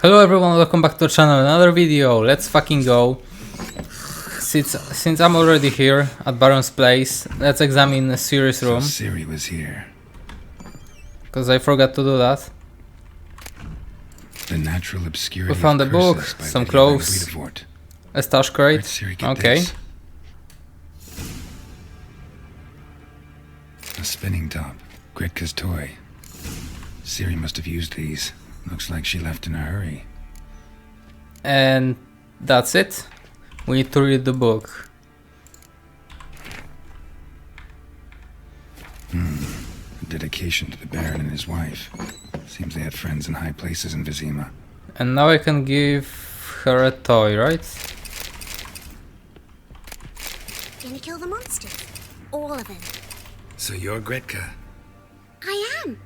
Hello everyone, welcome back to the channel, another video, let's fucking go. Since I'm already here at Baron's place, let's examine Siri's room. So Siri was here. Because I forgot to do that. The natural obscurity. We found a book, some clothes, a stash crate. Okay. This? A spinning top. Gretka's toy. Siri must have used these. Looks like she left in a hurry. And that's it. We need to read the book. A dedication to the Baron and his wife. Seems they had friends in high places in Vizima. And now I can give her a toy, right? Gonna kill the monsters. All of them. So you're Gretka? I am.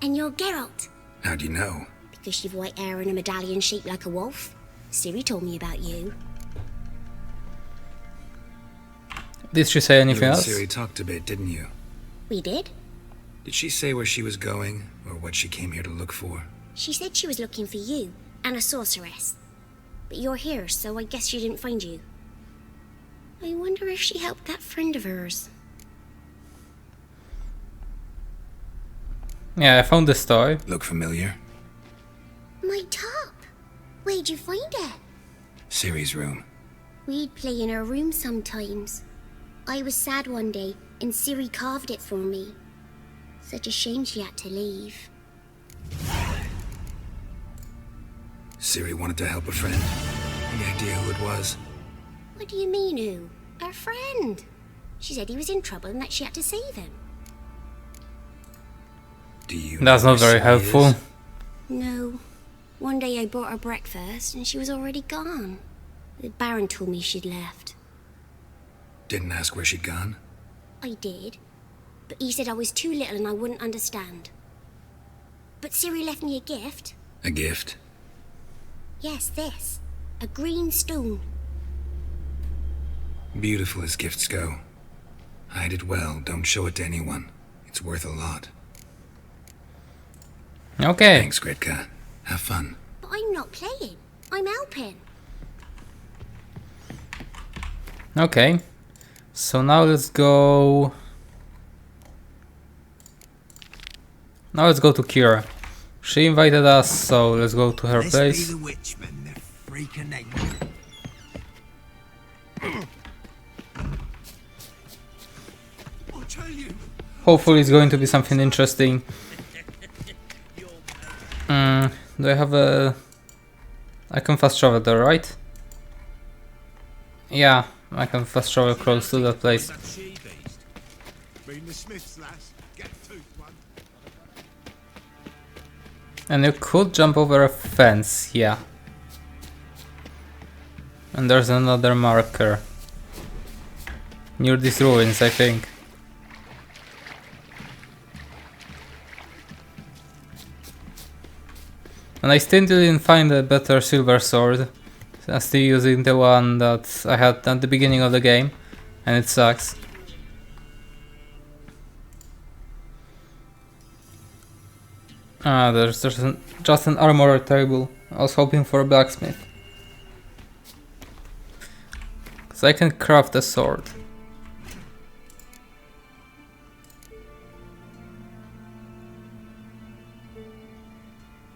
And you're Geralt. How do you know? Because you've white hair and a medallion shaped like a wolf. Siri told me about you. Did she say anything You and else? Siri talked a bit, didn't you? We did? Did she say where she was going, or what she came here to look for? She said she was looking for you and a sorceress. But you're here, so I guess she didn't find you. I wonder if she helped that friend of hers. Yeah, I found this toy. Look familiar? My top! Where'd you find it? Siri's room. We'd play in her room sometimes. I was sad one day, and Siri carved it for me. Such a shame she had to leave. Siri wanted to help a friend. Any idea who it was? What do you mean, who? Our friend. She said he was in trouble and that she had to save him. Do you That's know not where very Siri helpful. is? No. One day I bought her breakfast and she was already gone. The Baron told me she'd left. Didn't ask where she'd gone? I did. But he said I was too little and I wouldn't understand. But Siri left me a gift. A gift? Yes, this. A green stone. Beautiful as gifts go. Hide it well, don't show it to anyone. It's worth a lot. Okay. Thanks, Gretka. Have fun. But I'm not playing. I'm helping. Okay. So now let's go. Now let's go to Kira. She invited us, so let's go to her place. The witchman, the freaking egg. I'll tell you. Hopefully it's going to be something interesting. Do I have a... I can fast travel there, right? Yeah, I can fast travel close to that place. And you could jump over a fence, yeah. And there's another marker. Near these ruins, I think. And I still didn't find a better silver sword. I'm still using the one that I had at the beginning of the game, and it sucks. Ah, there's just an armor table. I was hoping for a blacksmith. Cause I can craft a sword.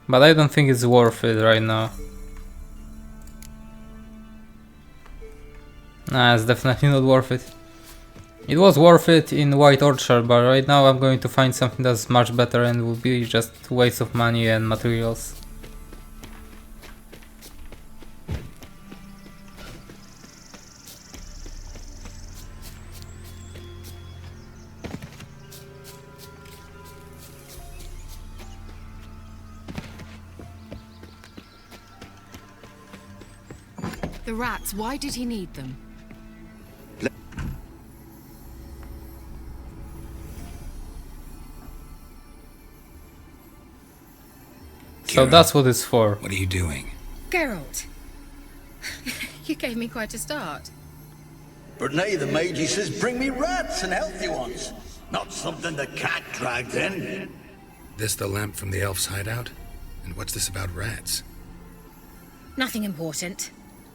But I don't think it's worth it right now. Nah, it's definitely not worth it. It was worth it in White Orchard, but right now I'm going to find something that's much better and will be just waste of money and materials. The rats, why did he need them? So that's what it's for. What are you doing? Geralt, you gave me quite a start. But nay, the mage, he says, bring me rats and healthy ones. Not something the cat dragged in. This the lamp from the elf's hideout? And what's this about rats? Nothing important.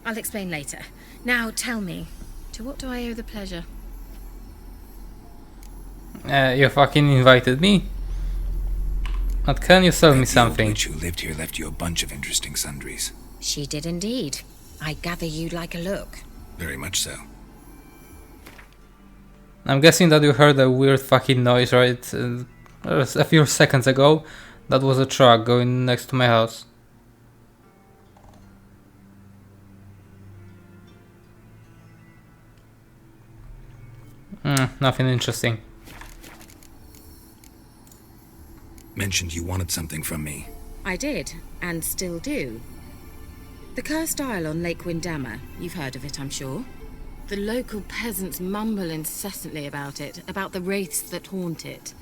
I'll explain later. Now tell me, to what do I owe the pleasure? You fucking invited me? But can you sell me something? The old witch who lived here left you a bunch of interesting sundries. She did indeed. I gather you'd like a look. Very much so. I'm guessing that you heard a weird fucking noise, right? A few seconds ago. That was a truck going next to my house. Nothing interesting. Mentioned you wanted something from me. I did, and still do. The cursed isle on Lake Windammer. You've heard of it, I'm sure. The local peasants mumble incessantly about it, about the wraiths that haunt it.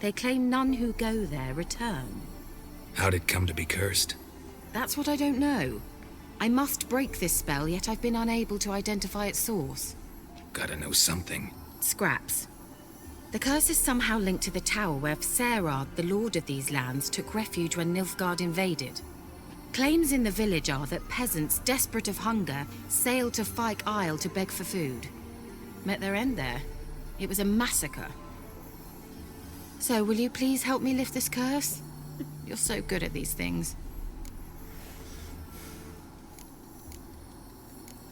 They claim none who go there return. How'd it come to be cursed? That's what I don't know. I must break this spell, yet I've been unable to identify its source. Gotta know something. Scraps. The curse is somehow linked to the tower where Serard, the lord of these lands, took refuge when Nilfgaard invaded. Claims in the village are that peasants, desperate of hunger, sailed to Fyke Isle to beg for food. Met their end there. It was a massacre. So, will you please help me lift this curse? You're so good at these things.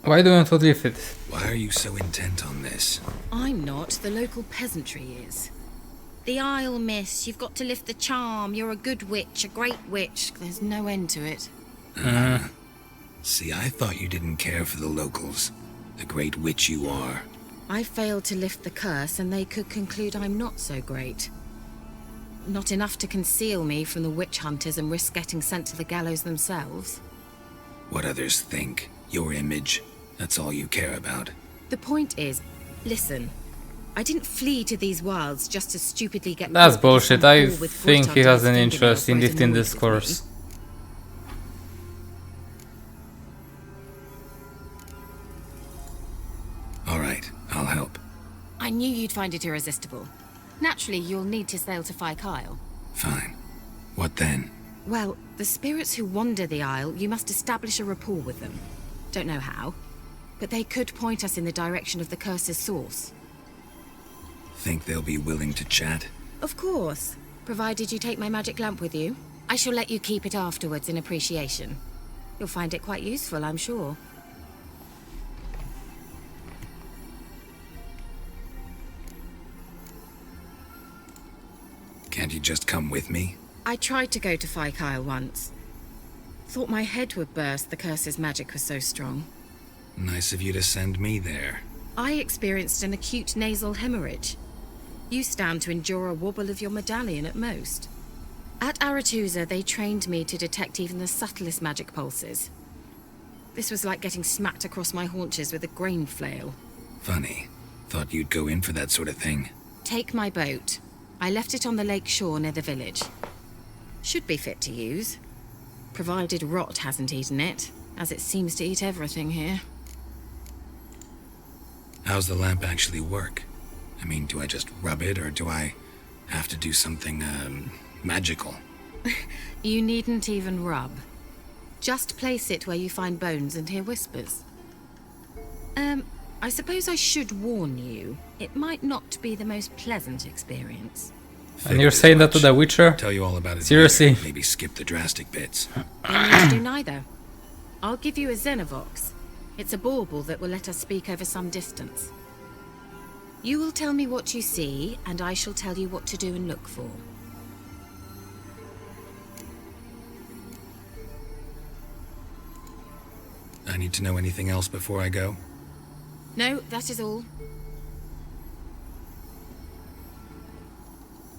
Why do you want to lift it? Why are you so intent on this? I'm not. The local peasantry is. The Isle, miss. You've got to lift the charm. You're a good witch, a great witch. There's no end to it. See, I thought you didn't care for the locals. The great witch you are. I failed to lift the curse, and they could conclude I'm not so great. Not enough to conceal me from the witch hunters and risk getting sent to the gallows themselves. What others think, your image, that's all you care about. The point is, listen. I didn't flee to these wilds just to stupidly get... That's caught because bullshit. some I fool with think foot he on has his an fingernails interest in grows lifting annoyed this with course. me. Alright, I'll help. I knew you'd find it irresistible. Naturally, you'll need to sail to Fyke Isle. Fine. What then? Well, the spirits who wander the Isle, you must establish a rapport with them. Don't know how, but they could point us in the direction of the curse's source. Think they'll be willing to chat? Of course, provided you take my magic lamp with you. I shall let you keep it afterwards in appreciation. You'll find it quite useful, I'm sure. Can't you just come with me? I tried to go to Fyke Isle once. Thought my head would burst, the curse's magic was so strong. Nice of you to send me there. I experienced an acute nasal hemorrhage. You stand to endure a wobble of your medallion at most. At Aretusa, they trained me to detect even the subtlest magic pulses. This was like getting smacked across my haunches with a grain flail. Funny. Thought you'd go in for that sort of thing. Take my boat. I left it on the lake shore near the village. Should be fit to use. Provided rot hasn't eaten it, as it seems to eat everything here. How's the lamp actually work? I mean, do I just rub it, or do I have to do something, magical? You needn't even rub. Just place it where you find bones and hear whispers. I suppose I should warn you, it might not be the most pleasant experience. And you're saying that to the Wicher? Tell you all about it. Seriously? Later. Maybe skip the drastic bits. You need to do neither. I'll give you a Xenovox. It's a bauble that will let us speak over some distance. You will tell me what you see, and I shall tell you what to do and look for. I need to know anything else before I go? No, that is all.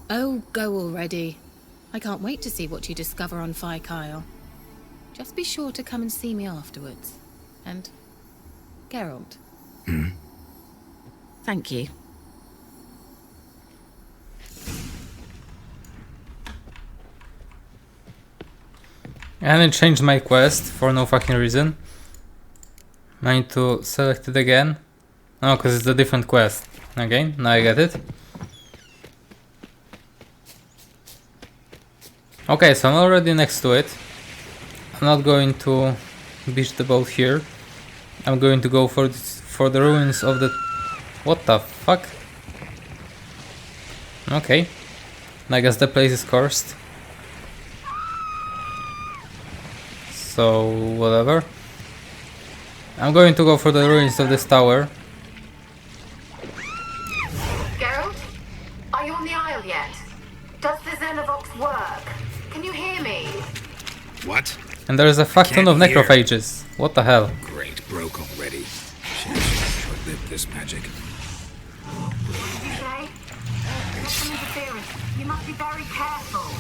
Oh, go already. I can't wait to see what you discover on Fyke Isle. Just be sure to come and see me afterwards. And Geralt. Thank you. And I changed my quest for no fucking reason. I need to select it again. Oh, because it's a different quest. Again, now I get it. Okay, so I'm already next to it. I'm not going to beach the boat here. I'm going to go for the ruins of the... What the fuck? Okay. I guess the place is cursed. So, whatever. I'm going to go for the ruins of this tower. Geralt? Are you on the Isle yet? Does the Xenovox work? Can you hear me? What? And there is a fuck ton of Can't hear. necrophages. What the hell? Great, broke already. Short-lived this magic. What did you say? There's some interference. You must be very careful.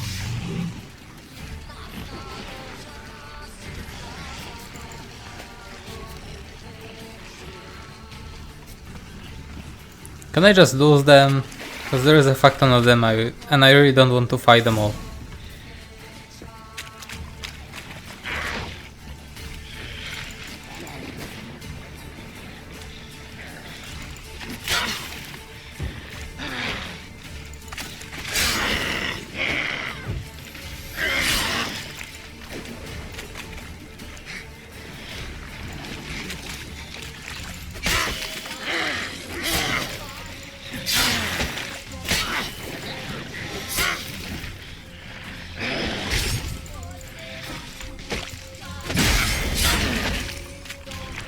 Can I just lose them? Because there is a fuck ton of them and I really don't want to fight them all.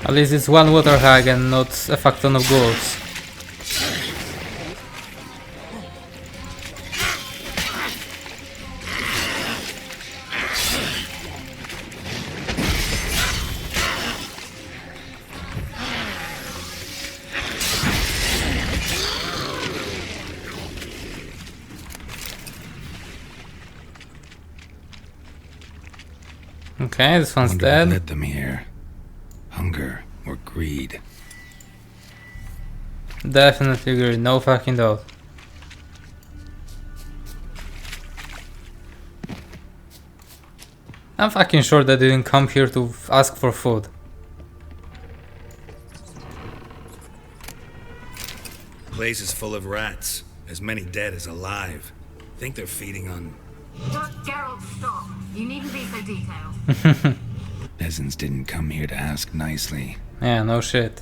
At least it's one water hag and not a fuck ton of ghouls. Okay, this one's Wonder what dead. led them here. Hunger or greed? Definitely agree, no fucking doubt. I'm fucking sure they didn't come here to ask for food. Place is full of rats. As many dead as alive. Think they're feeding on... Geralt, stop. You needn't be so detailed. Peasants didn't come here to ask nicely. Yeah, no shit.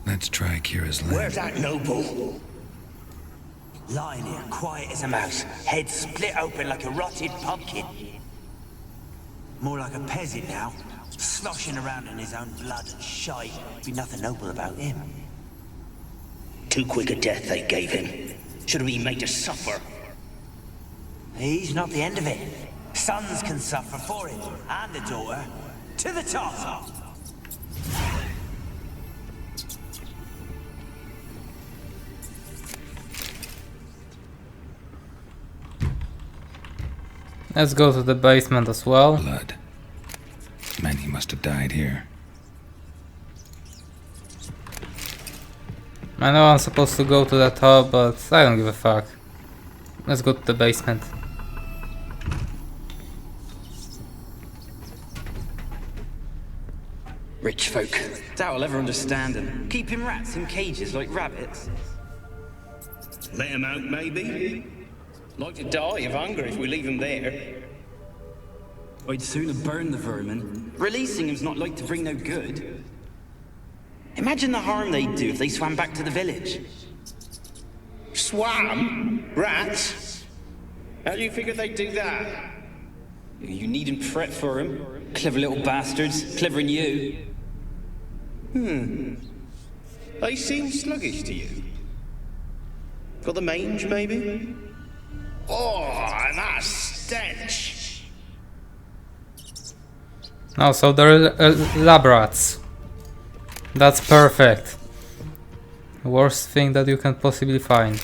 Let's try Kira's lamp. Where's that noble? Lying here, quiet as a mouse, head split open like a rotted pumpkin. More like a peasant now, sloshing around in his own blood and shite. Be nothing noble about him. Too quick a death they gave him. Should have been made to suffer. He's not the end of it. Sons can suffer for him, and the daughter. To the top! Let's go to the basement as well. Blood. Many must have died here. I know I'm supposed to go to the top, but I don't give a fuck. Let's go to the basement. Rich folk. Doubt I'll ever understand them. Keeping rats in cages like rabbits. Let him out, maybe? Like to die of hunger if we leave him there. I'd sooner burn the vermin. Releasing him's not like to bring no good. Imagine the harm they'd do if they swam back to the village. Swam? Rats? How do you figure they'd do that? You needn't fret for him. Clever little bastards. Clever than you. They seem sluggish to you. Got the mange, maybe? Oh, that stench! Oh, so they're lab rats. That's perfect. Worst thing that you can possibly find.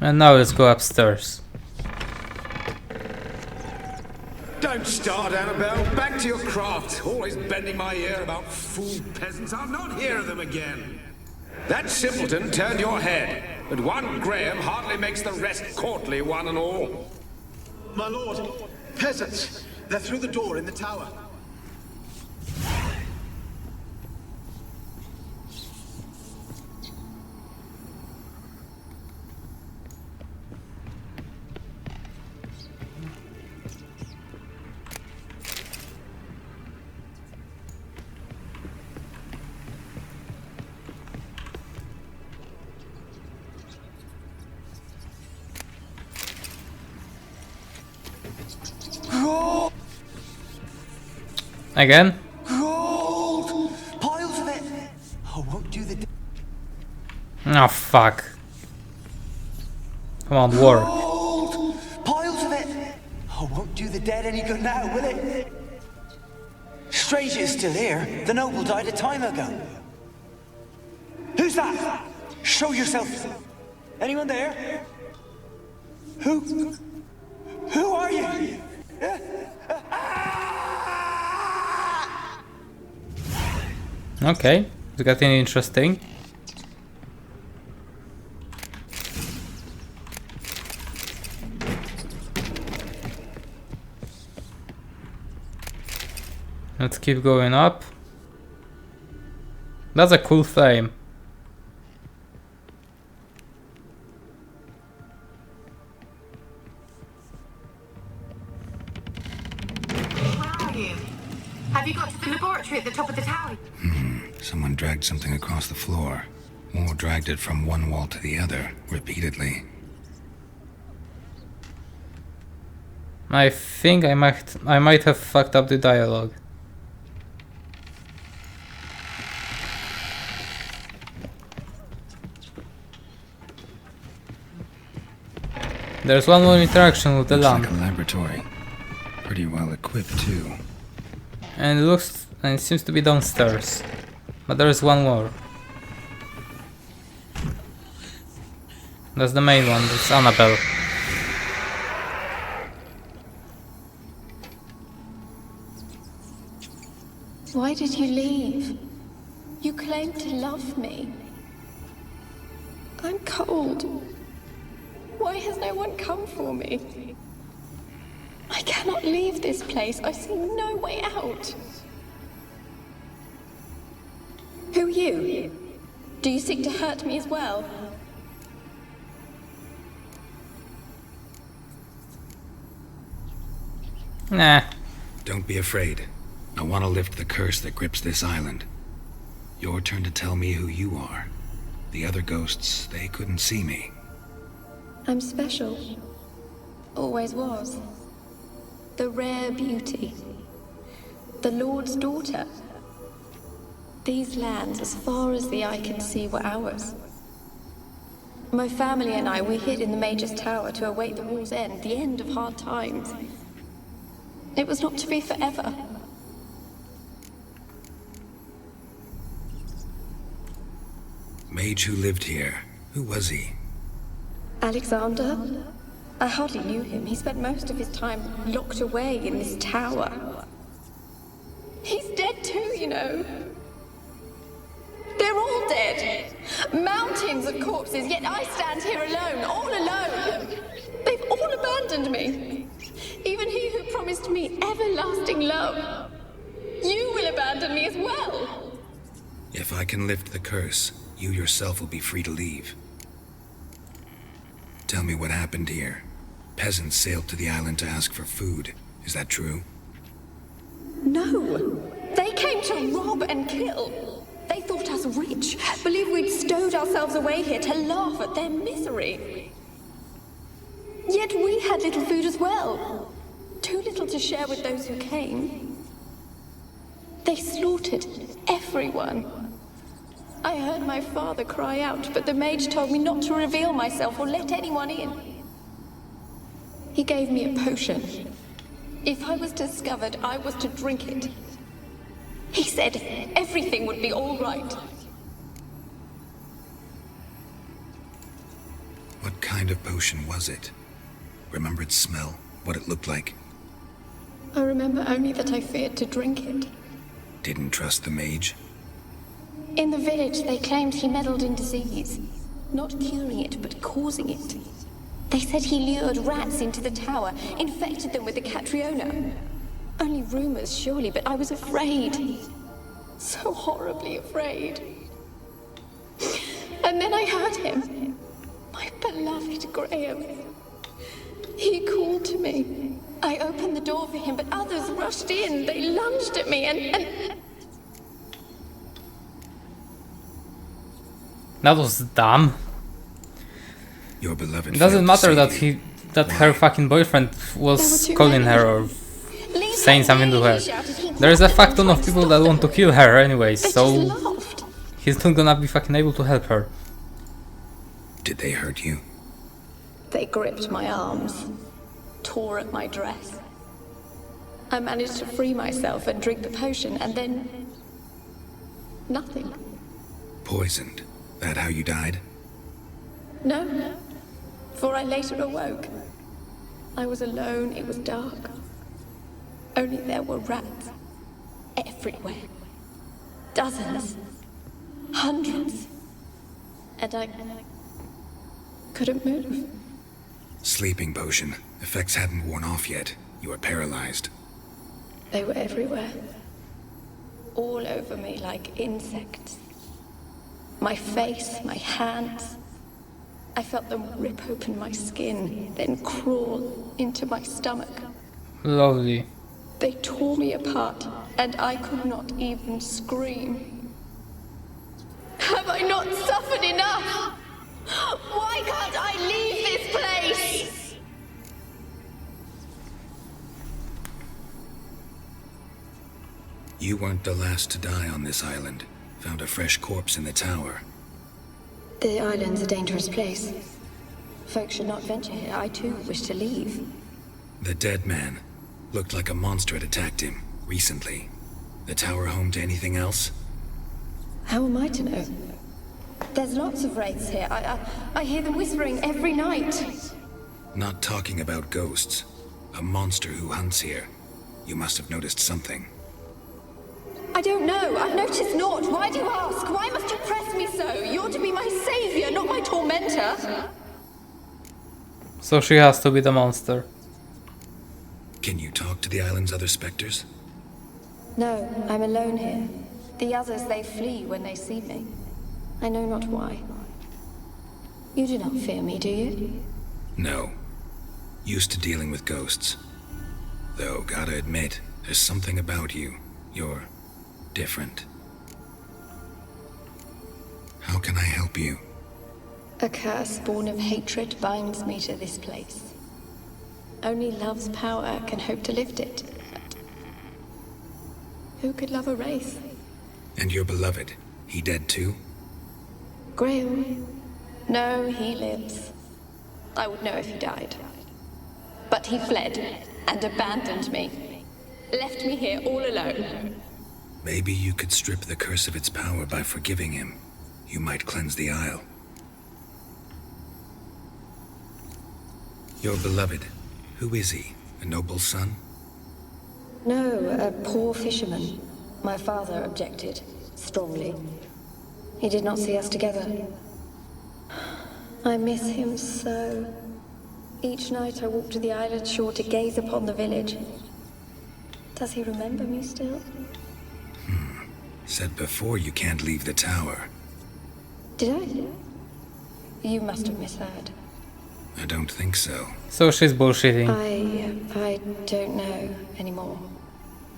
And now let's go upstairs. Don't start, Annabelle. Back to your craft. Always bending my ear about fool peasants. I'll not hear of them again. That simpleton turned your head. but one Graham hardly makes the rest courtly, one and all. My lord, peasants! They're through the door in the tower. Again? Gold! Piles of it! I won't do the... Oh fuck. Come on, work. Gold! Piles of it! I won't do the dead any good now, will it? Strange it's still here. The noble died a time ago. Who's that? Show yourself. Anyone there? Who are you? Okay, it's getting interesting. Let's keep going up. That's a cool theme. Have you got to the laboratory at the top of the tower? Someone dragged something across the floor. Or dragged it from one wall to the other, repeatedly. I think I might have fucked up the dialogue. There's one more interaction with the lamp. Looks like a laboratory. Pretty well equipped too. And it seems to be downstairs. But there's one more. That's the main one, that's Annabelle. Why did you leave? You claimed to love me. I'm cold. Why has no one come for me? I cannot leave this place. I see no way out. Who are you? Do you seek to hurt me as well? Nah. Don't be afraid. I want to lift the curse that grips this island. Your turn to tell me who you are. The other ghosts, they couldn't see me. I'm special. Always was. The rare beauty. The Lord's daughter. These lands, as far as the eye can see, were ours. My family and I, we hid in the Major's tower to await the war's end, the end of hard times. It was not to be forever. Mage who lived here. Who was he? Alexander? I hardly knew him. He spent most of his time locked away in this tower. He's dead too, you know. They're all dead. Mountains of corpses, yet I stand here alone, all alone. They've all abandoned me. Even he who promised me everlasting love. You will abandon me as well. If I can lift the curse, you yourself will be free to leave. Tell me what happened here. Peasants sailed to the island to ask for food. Is that true? No. They came to rob and kill. They thought us rich, believed we'd stowed ourselves away here to laugh at their misery. Yet we had little food as well. Too little to share with those who came. They slaughtered everyone. I heard my father cry out, but the mage told me not to reveal myself or let anyone in. He gave me a potion. If I was discovered, I was to drink it. He said everything would be all right. What kind of potion was it? Remember its smell? What it looked like? I remember only that I feared to drink it. Didn't trust the mage? In the village, they claimed he meddled in disease. Not curing it, but causing it. They said he lured rats into the tower, infected them with the Catriona. Only rumors, surely, but I was afraid. So horribly afraid. And then I heard him. My beloved Graham. He called to me. I opened the door for him, but others rushed in. They lunged at me and... That was dumb. Your beloved It doesn't matter that her fucking boyfriend was calling her or saying something to her. There's a fuck ton of people that want to kill her anyways, so he's not gonna be fucking able to help her. Did they hurt you? They gripped my arms, tore at my dress. I managed to free myself and drink the potion, and then... nothing. Poisoned? That how you died? No, for I later awoke. I was alone, it was dark. Only there were rats. Everywhere. Dozens. Hundreds. And I couldn't move. Sleeping potion. Effects hadn't worn off yet. You were paralyzed. They were everywhere. All over me like insects. My face, my hands. I felt them rip open my skin, then crawl into my stomach. Lovely. They tore me apart, and I could not even scream. Have I not suffered enough? Why can't I leave this place? You weren't the last to die on this island. Found a fresh corpse in the tower. The island's a dangerous place. Folks should not venture here. I too wish to leave. The dead man. Looked like a monster had attacked him, recently. The tower home to anything else? How am I to know? There's lots of wraiths here. I hear them whispering every night. Not talking about ghosts. A monster who hunts here. You must have noticed something. I don't know. I've noticed naught. Why do you ask? Why must you press me so? You're to be my savior, not my tormentor. So she has to be the monster. Can you talk to the island's other specters? No, I'm alone here. The others, they flee when they see me. I know not why. You do not fear me, do you? No. Used to dealing with ghosts. Though, gotta admit, there's something about you. You're different. How can I help you? A curse born of hatred binds me to this place. Only love's power can hope to lift it. But who could love a wraith? And your beloved, he dead too? Graham? No, he lives. I would know if he died. But he fled and abandoned me. Left me here all alone. Maybe you could strip the curse of its power by forgiving him. You might cleanse the isle. Your beloved, who is he? A noble son? No, a poor fisherman. My father objected, strongly. He did not see us together. I miss him so. Each night I walk to the island shore to gaze upon the village. Does he remember me still? Said before you can't leave the tower. Did I? You must have misheard. I don't think so. So she's bullshitting. I don't know anymore.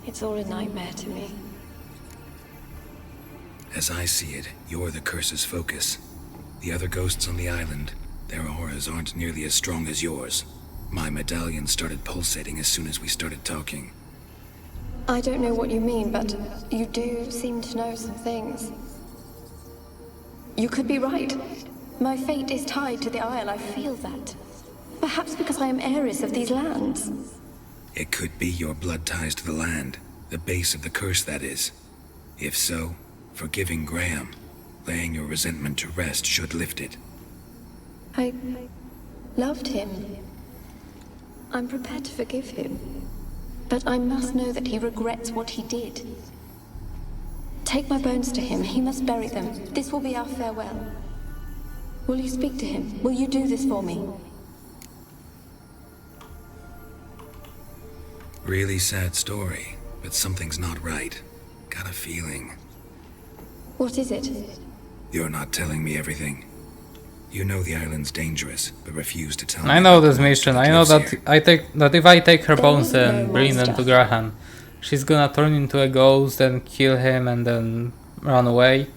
It's all a nightmare to me. As I see it, you're the curse's focus. The other ghosts on the island, their auras aren't nearly as strong as yours. My medallion started pulsating as soon as we started talking. I don't know what you mean, but you do seem to know some things. You could be right. My fate is tied to the Isle, I feel that. Perhaps because I am heiress of these lands. It could be your blood ties to the land, the base of the curse, that is. If so, forgiving Graham, laying your resentment to rest should lift it. I loved him. I'm prepared to forgive him. But I must know that he regrets what he did. Take my bones to him. He must bury them. This will be our farewell. Will you speak to him? Will you do this for me? Really sad story, but something's not right. Got a feeling. What is it? You're not telling me everything. You know the island's dangerous, but refuse to tell me. I know this mission. I know that if I take her bones and bring them to Graham, she's gonna turn into a ghost and kill him and then run away.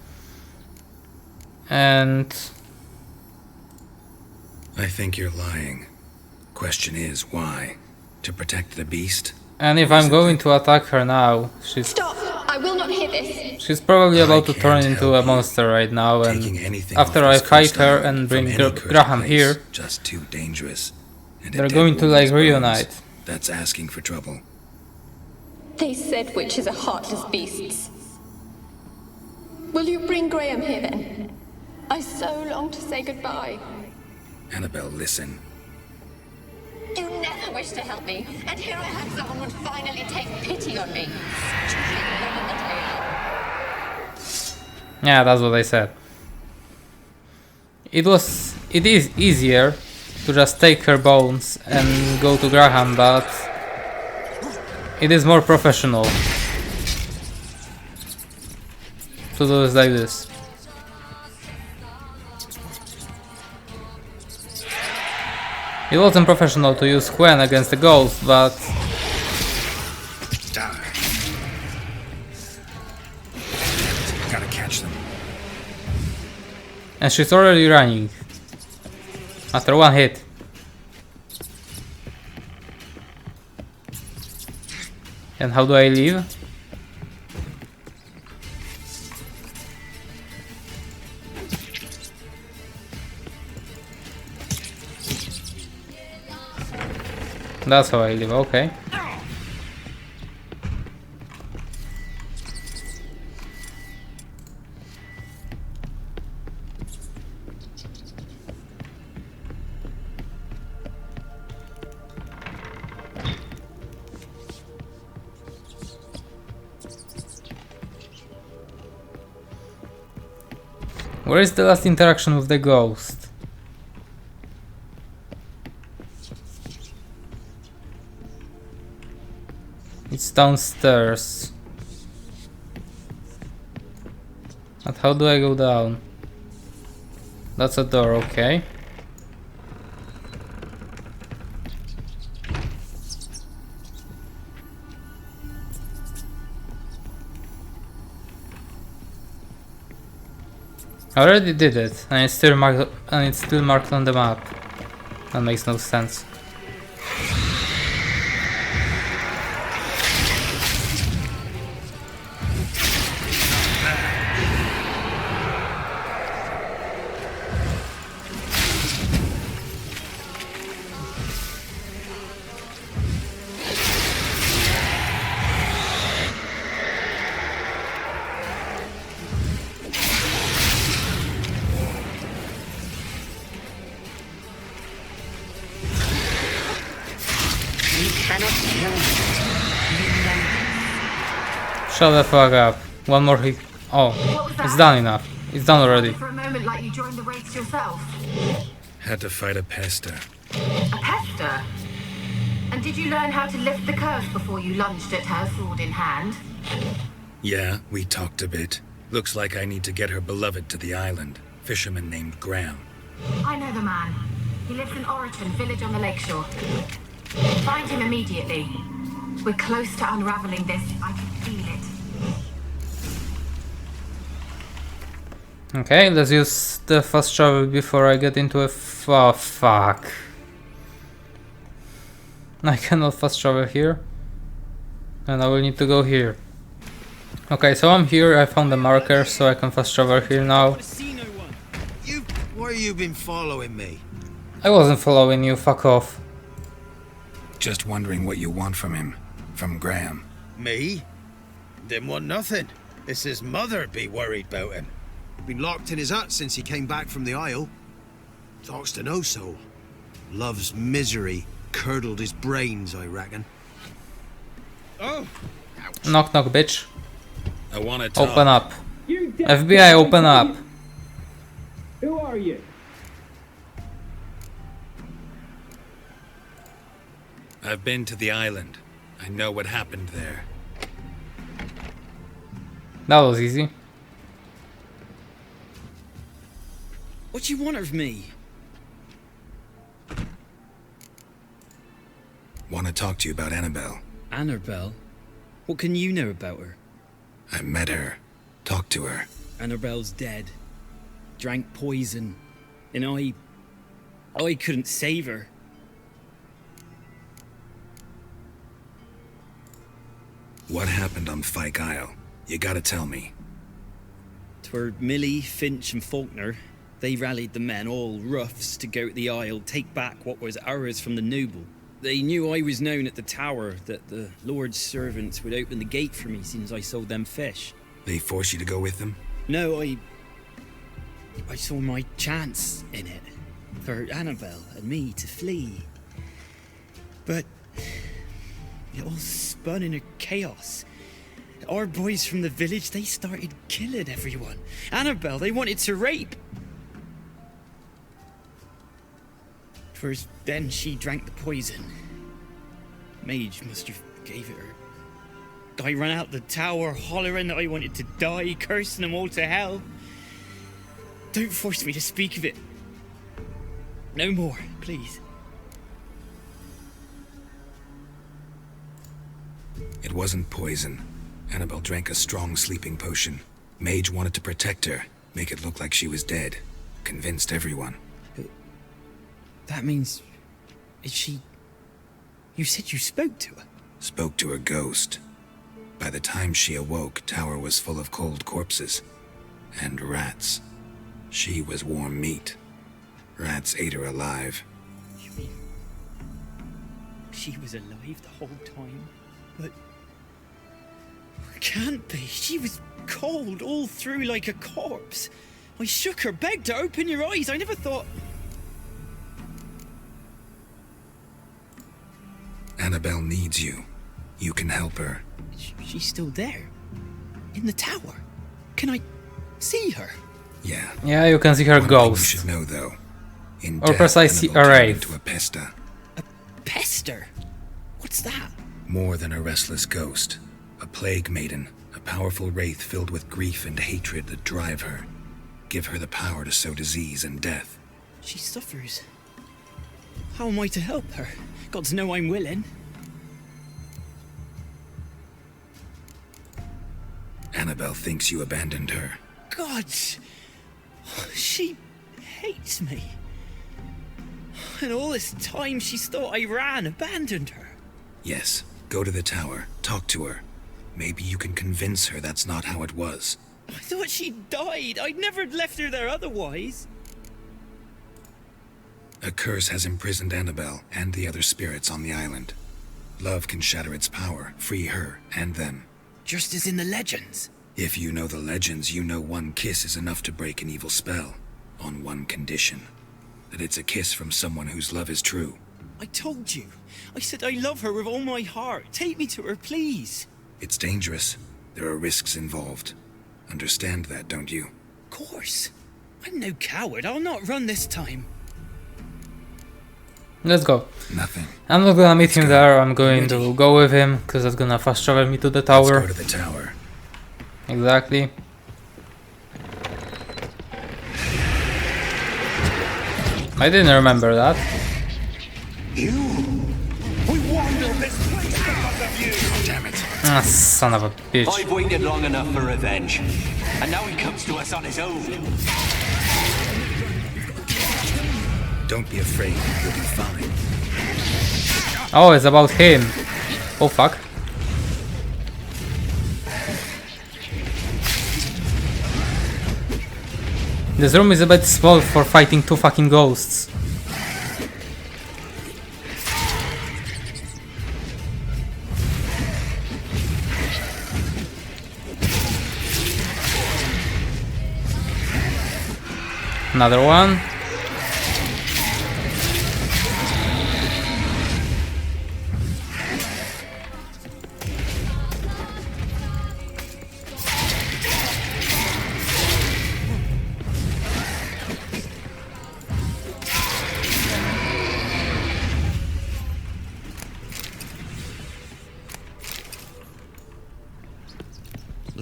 And I think you're lying. Question is, why? To protect the beast? And if I'm going to attack her now, Stop! I will not hear this! She's probably about to turn into a monster right now, and after I fight her and bring Graham here, just too dangerous. They're going to like reunite. That's asking for trouble. They said witches are heartless beasts. Will you bring Graham here then? I so long to say goodbye. Annabelle, listen. You never wished to help me, and here I had someone would finally take pity on me. Yeah, that's what I said. It is easier to just take her bones and go to Graham, but it is more professional to do it like this. It wasn't professional to use Gwen against the ghost, but gotta catch them. And she's already running after one hit. And how do I leave? That's how I leave, okay. Where is the last interaction with the ghost? It's downstairs. But how do I go down? That's a door, okay. I already did it, and it's still marked on the map. That makes no sense. Shut the fuck up. One more hit. Oh, it's done enough. It's done already. For a moment like you joined the race yourself. Had to fight a pester. A pester? And did you learn how to lift the curse before you lunged at her, sword in hand? Yeah, we talked a bit. Looks like I need to get her beloved to the island. Fisherman named Graham. I know the man. He lives in Oriton, village on the lakeshore. Find him immediately. We're close to unraveling this. I can feel it. Okay, let's use the fast travel before I get into a oh, fuck. I cannot fast travel here. And I will need to go here. Okay, so I'm here, I found the marker, so I can fast travel here now. Why you been following me? I wasn't following you, fuck off. Just wondering what you want from him. From Graham. Me? Didn't want nothing. It's his mother be worried about him. Been locked in his hut since he came back from the Isle. Talks to no soul. Love's misery curdled his brains, I reckon. Oh! Knock knock, bitch. I wanna talk. Open up. FBI, open up. Who are you? I've been to the island. I know what happened there. That was easy. What do you want of me? Want to talk to you about Annabelle. Annabelle? What can you know about her? I met her. Talked to her. Annabelle's dead. Drank poison. And I couldn't save her. What happened on Fyke Isle? You gotta tell me. 'Twere Millie, Finch and Faulkner. They rallied the men, all roughs, to go to the Isle, take back what was ours from the noble. They knew I was known at the tower, that the Lord's servants would open the gate for me since I sold them fish. They forced you to go with them? No, I saw my chance in it. For Annabelle and me to flee. But it all spun in a chaos. Our boys from the village, they started killing everyone. Annabelle, they wanted to rape. First, then she drank the poison. Mage must have gave it her. I ran out the tower, hollering that I wanted to die, cursing them all to hell. Don't force me to speak of it. No more, please. It wasn't poison. Annabelle drank a strong sleeping potion. Mage wanted to protect her, make it look like she was dead. Convinced everyone. But that means... is she... You said you spoke to her? Spoke to her ghost. By the time she awoke, tower was full of cold corpses. And rats. She was warm meat. Rats ate her alive. You mean... she was alive the whole time? But... can't be. She was cold all through like a corpse. I shook her, begged her, open your eyes. I never thought... Annabelle needs you. You can help her. She's still there. In the tower. Can I see her? Yeah. Yeah, you can see her One ghost. thing you should know, though. In Or death, precisely Annabelle a turned wraith. into a pesta. A pester? What's that? More than a restless ghost. A plague maiden. A powerful wraith filled with grief and hatred that drive her. Give her the power to sow disease and death. She suffers. How am I to help her? Gods know I'm willing. Annabelle thinks you abandoned her. Gods! She hates me. And all this time she's thought I abandoned her. Yes, go to the tower, talk to her. Maybe you can convince her that's not how it was. I thought she died. I'd never left her there otherwise. A curse has imprisoned Annabelle and the other spirits on the island. Love can shatter its power, free her and them. Just as in the legends. If you know the legends, you know one kiss is enough to break an evil spell. On one condition. That it's a kiss from someone whose love is true. I told you. I said I love her with all my heart. Take me to her, please. It's dangerous. There are risks involved. Understand that, don't you? Of course. I'm no coward. I'll not run this time. Let's go. Nothing. I'm not gonna meet him there, I'm going to go with him, because that's gonna fast travel me to the tower. Let's go to the tower. Exactly. I didn't remember that. You? We wandered this place because of you! Damn it. Ah, son of a bitch. I've waited long enough for revenge. And now he comes to us on his own. Don't be afraid, you'll be fine. Oh, it's about him. Oh fuck. This room is a bit small for fighting two fucking ghosts. Another one.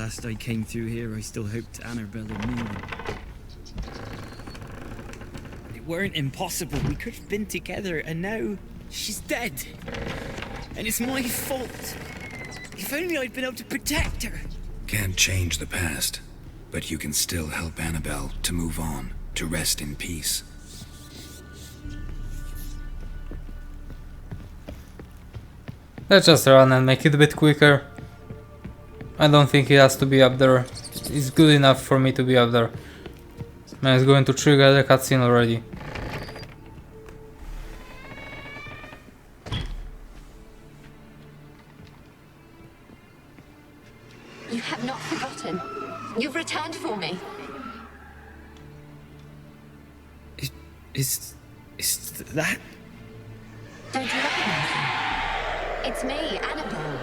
last I came through here, I still hoped Annabelle and me would... It weren't impossible. We could have been together, and now she's dead. And it's my fault. If only I'd been able to protect her. Can't change the past, but you can still help Annabelle to move on, to rest in peace. Let's just run and make it a bit quicker. I don't think he has to be up there. It's good enough for me to be up there. Man, it's going to trigger the cutscene already. You have not forgotten. You've returned for me. Is that? Don't you recognize me? It's me, Annabelle.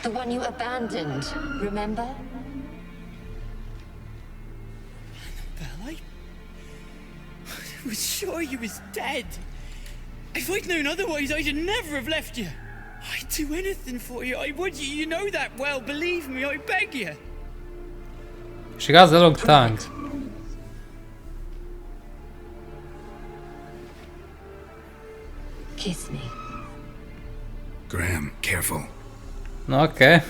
The one you abandoned, remember? Annabelle, I was sure you was dead. If I'd known otherwise, I'd never have left you. I'd do anything for you. I would. You know that well. Believe me, I beg you. She has a long tongue. Kiss me. Graham, careful. Okay.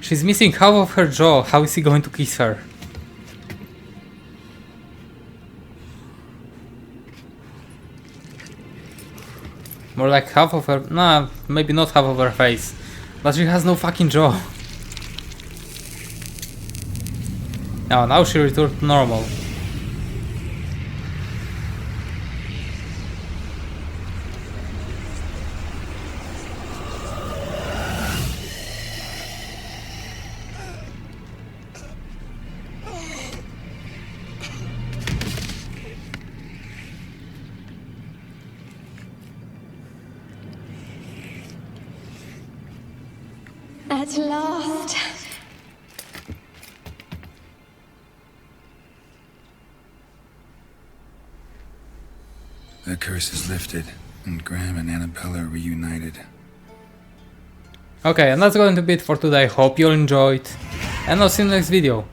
She's missing half of her jaw. How is he going to kiss her? More like half of her... Nah, maybe not half of her face. But she has no fucking jaw. Now she returned to normal. At last. The curse is lifted, and Graham and Annabelle are reunited. Okay, and that's going to be it for today. Hope you all enjoyed, and I'll see you in the next video.